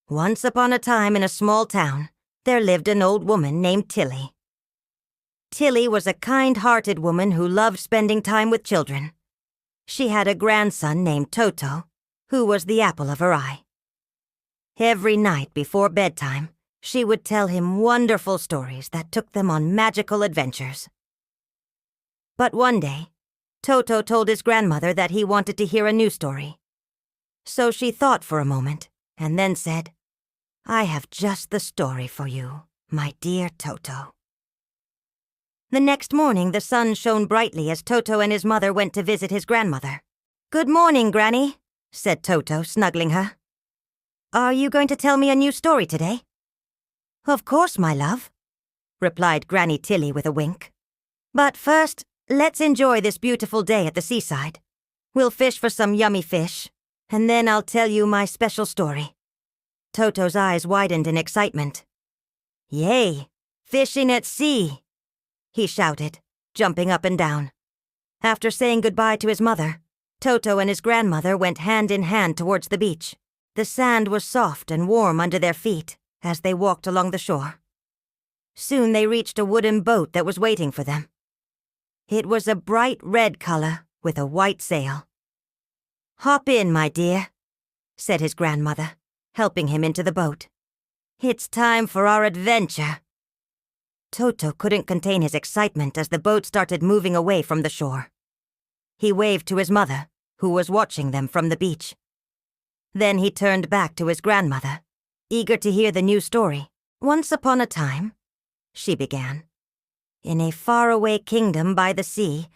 Once upon a time in a small town, there lived an old woman named Tilly. Tilly was a kind-hearted woman who loved spending time with children. She had a grandson named Toto, who was the apple of her eye. Every night before bedtime, she would tell him wonderful stories that took them on magical adventures. But one day, Toto told his grandmother that he wanted to hear a new story. So she thought for a moment, and then said, "I have just the story for you, my dear Toto." The next morning, the sun shone brightly as Toto and his mother went to visit his grandmother. "Good morning, Granny," said Toto, snuggling her. "Are you going to tell me a new story today?" "Of course, my love," replied Granny Tilly with a wink. "But first, let's enjoy this beautiful day at the seaside. We'll fish for some yummy fish, and then I'll tell you my special story." Toto's eyes widened in excitement. "Yay! Fishing at sea!" he shouted, jumping up and down. After saying goodbye to his mother, Toto and his grandmother went hand in hand towards the beach. The sand was soft and warm under their feet as they walked along the shore. Soon they reached a wooden boat that was waiting for them. It was a bright red color with a white sail. "Hop in, my dear," said his grandmother, helping him into the boat. "It's time for our adventure." Toto couldn't contain his excitement as the boat started moving away from the shore. He waved to his mother, who was watching them from the beach. Then he turned back to his grandmother, eager to hear the new story. "Once upon a time," she began, "in a faraway kingdom by the sea,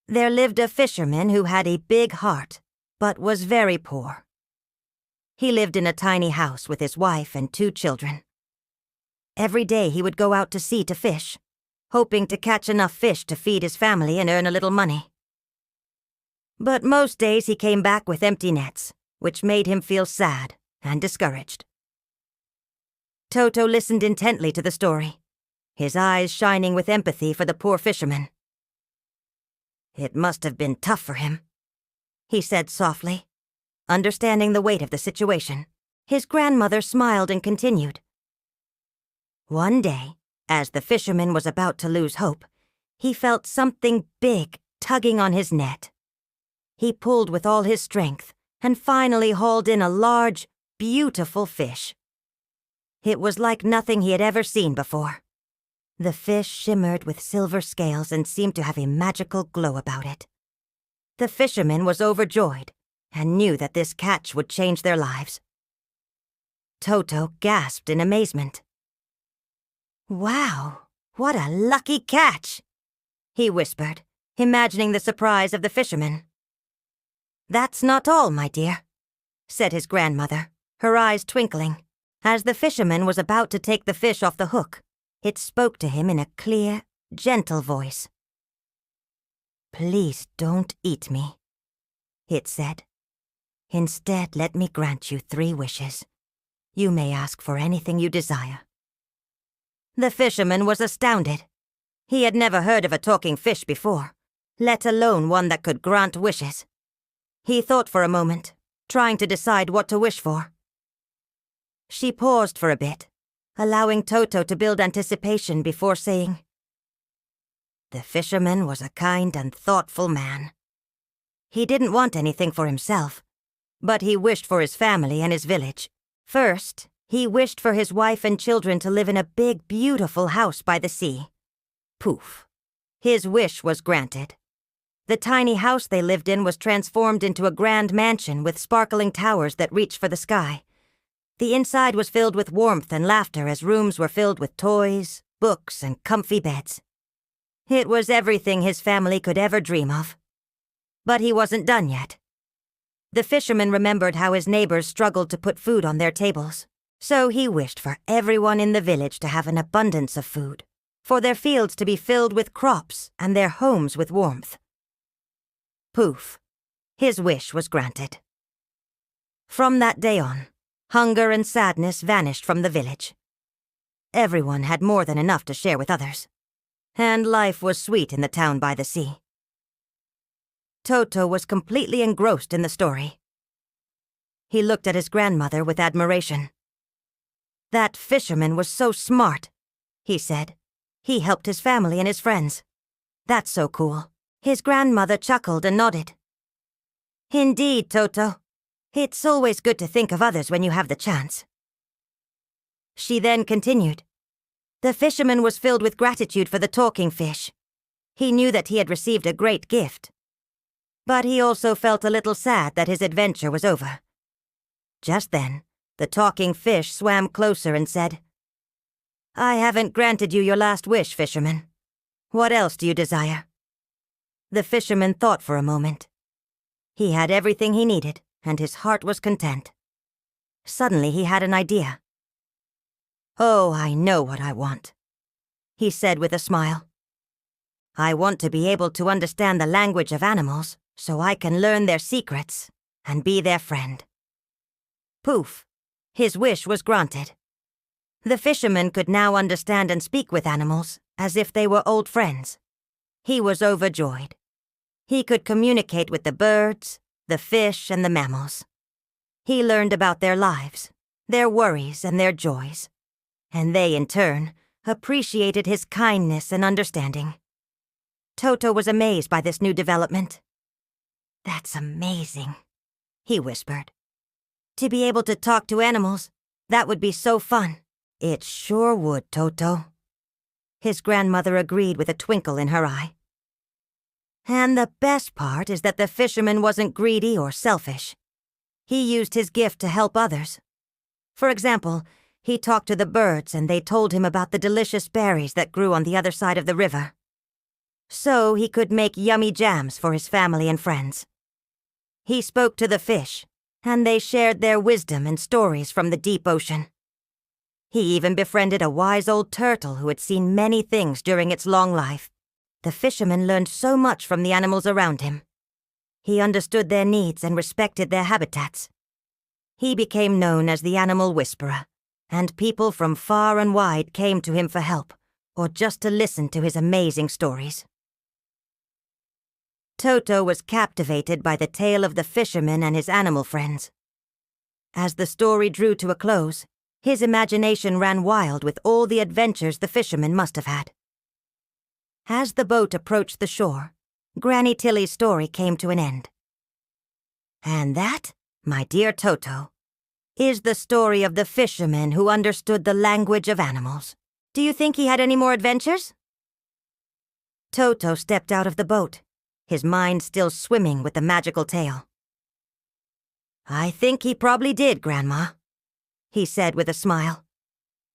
there lived a fisherman who had a big heart, but was very poor. He lived in a tiny house with his wife and 2 children. Every day he would go out to sea to fish, hoping to catch enough fish to feed his family and earn a little money. But most days he came back with empty nets, which made him feel sad and discouraged." Toto listened intently to the story, his eyes shining with empathy for the poor fisherman. "It must have been tough for him," he said softly, understanding the weight of the situation. His grandmother smiled and continued. "One day, as the fisherman was about to lose hope, he felt something big tugging on his net. He pulled with all his strength and finally hauled in a large, beautiful fish. It was like nothing he had ever seen before. The fish shimmered with silver scales and seemed to have a magical glow about it. The fisherman was overjoyed and knew that this catch would change their lives. Toto gasped in amazement. "Wow, what a lucky catch!" he whispered, imagining the surprise of the fisherman. "That's not all, my dear," said his grandmother, her eyes twinkling. As the fisherman was about to take the fish off the hook, it spoke to him in a clear, gentle voice. "Please don't eat me," it said. "Instead, let me grant you 3 wishes. You may ask for anything you desire." The fisherman was astounded. He had never heard of a talking fish before, let alone one that could grant wishes. He thought for a moment, trying to decide what to wish for. She paused for a bit, allowing Toto to build anticipation before saying, "The fisherman was a kind and thoughtful man. He didn't want anything for himself, but he wished for his family and his village. First, he wished for his wife and children to live in a big, beautiful house by the sea. Poof. His wish was granted. The tiny house they lived in was transformed into a grand mansion with sparkling towers that reached for the sky. The inside was filled with warmth and laughter as rooms were filled with toys, books, and comfy beds. It was everything his family could ever dream of. But he wasn't done yet. The fisherman remembered how his neighbors struggled to put food on their tables. So he wished for everyone in the village to have an abundance of food, for their fields to be filled with crops and their homes with warmth. Poof. His wish was granted. From that day on, hunger and sadness vanished from the village. Everyone had more than enough to share with others, and life was sweet in the town by the sea. Toto was completely engrossed in the story. He looked at his grandmother with admiration. "That fisherman was so smart," he said. "He helped his family and his friends. That's so cool." His grandmother chuckled and nodded. "Indeed, Toto. It's always good to think of others when you have the chance." She then continued. The fisherman was filled with gratitude for the talking fish. He knew that he had received a great gift. But he also felt a little sad that his adventure was over. Just then, the talking fish swam closer and said, "I haven't granted you your last wish, fisherman. What else do you desire?" The fisherman thought for a moment. He had everything he needed, and his heart was content. Suddenly he had an idea. "Oh, I know what I want," he said with a smile. "I want to be able to understand the language of animals so I can learn their secrets and be their friend." Poof! His wish was granted. The fisherman could now understand and speak with animals as if they were old friends. He was overjoyed. He could communicate with the birds, the fish, and the mammals. He learned about their lives, their worries, and their joys. And they, in turn, appreciated his kindness and understanding. Toto was amazed by this new development. "That's amazing," he whispered. "To be able to talk to animals, that would be so fun." "It sure would, Toto," his grandmother agreed with a twinkle in her eye. And the best part is that the fisherman wasn't greedy or selfish. He used his gift to help others. For example, he talked to the birds and they told him about the delicious berries that grew on the other side of the river. So he could make yummy jams for his family and friends. He spoke to the fish, and they shared their wisdom and stories from the deep ocean. He even befriended a wise old turtle who had seen many things during its long life. The fisherman learned so much from the animals around him. He understood their needs and respected their habitats. He became known as the Animal Whisperer, and people from far and wide came to him for help, or just to listen to his amazing stories. Toto was captivated by the tale of the fisherman and his animal friends. As the story drew to a close, his imagination ran wild with all the adventures the fisherman must have had. As the boat approached the shore, Granny Tilly's story came to an end. And that, my dear Toto, is the story of the fisherman who understood the language of animals. Do you think he had any more adventures? Toto stepped out of the boat, his mind still swimming with the magical tale. "I think he probably did, Grandma," he said with a smile.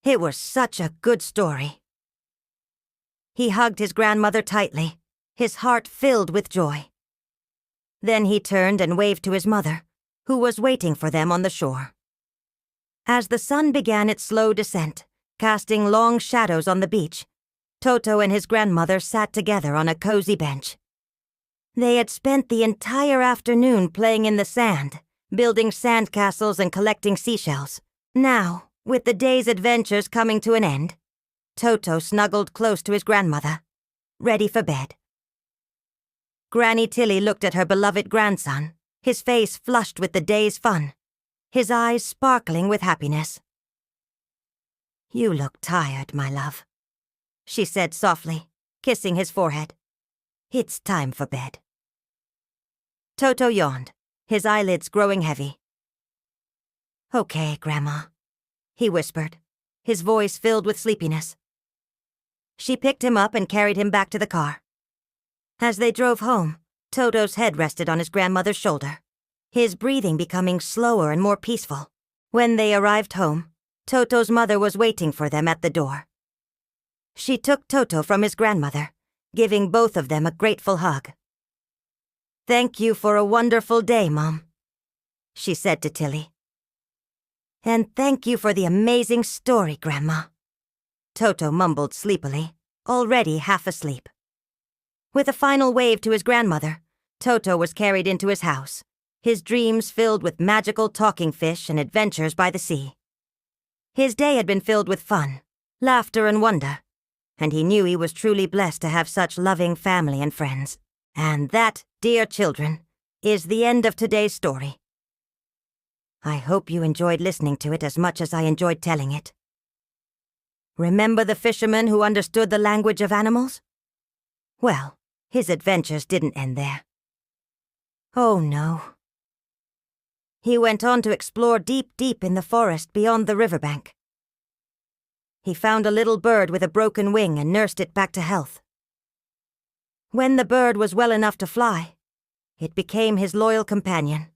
"It was such a good story." He hugged his grandmother tightly, his heart filled with joy. Then he turned and waved to his mother, who was waiting for them on the shore. As the sun began its slow descent, casting long shadows on the beach, Toto and his grandmother sat together on a cozy bench. They had spent the entire afternoon playing in the sand, building sandcastles and collecting seashells. Now, with the day's adventures coming to an end, Toto snuggled close to his grandmother, ready for bed. Granny Tilly looked at her beloved grandson, his face flushed with the day's fun, his eyes sparkling with happiness. "You look tired, my love," she said softly, kissing his forehead. "It's time for bed." Toto yawned, his eyelids growing heavy. "Okay, Grandma," he whispered, his voice filled with sleepiness. She picked him up and carried him back to the car. As they drove home, Toto's head rested on his grandmother's shoulder, his breathing becoming slower and more peaceful. When they arrived home, Toto's mother was waiting for them at the door. She took Toto from his grandmother, giving both of them a grateful hug. "Thank you for a wonderful day, Mom," she said to Tilly. "And thank you for the amazing story, Grandma," Toto mumbled sleepily, already half asleep. With a final wave to his grandmother, Toto was carried into his house, his dreams filled with magical talking fish and adventures by the sea. His day had been filled with fun, laughter, and wonder, and he knew he was truly blessed to have such loving family and friends. And that, dear children, is the end of today's story. I hope you enjoyed listening to it as much as I enjoyed telling it. Remember the fisherman who understood the language of animals? Well, his adventures didn't end there. Oh no. He went on to explore deep in the forest beyond the riverbank. He found a little bird with a broken wing and nursed it back to health. When the bird was well enough to fly, it became his loyal companion,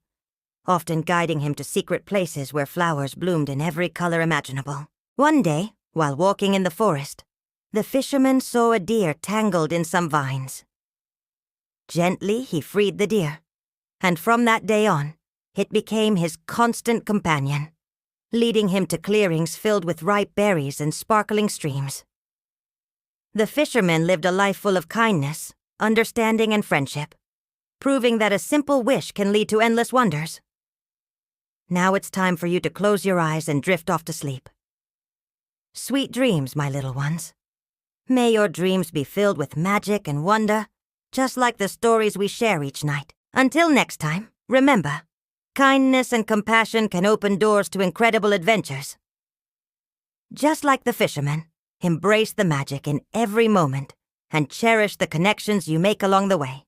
often guiding him to secret places where flowers bloomed in every color imaginable. One day, while walking in the forest, the fisherman saw a deer tangled in some vines. Gently, he freed the deer, and from that day on, it became his constant companion, leading him to clearings filled with ripe berries and sparkling streams. The fisherman lived a life full of kindness, understanding, and friendship, proving that a simple wish can lead to endless wonders. Now it's time for you to close your eyes and drift off to sleep. Sweet dreams, my little ones. May your dreams be filled with magic and wonder, just like the stories we share each night. Until next time, remember, kindness and compassion can open doors to incredible adventures. Just like the fisherman, embrace the magic in every moment and cherish the connections you make along the way.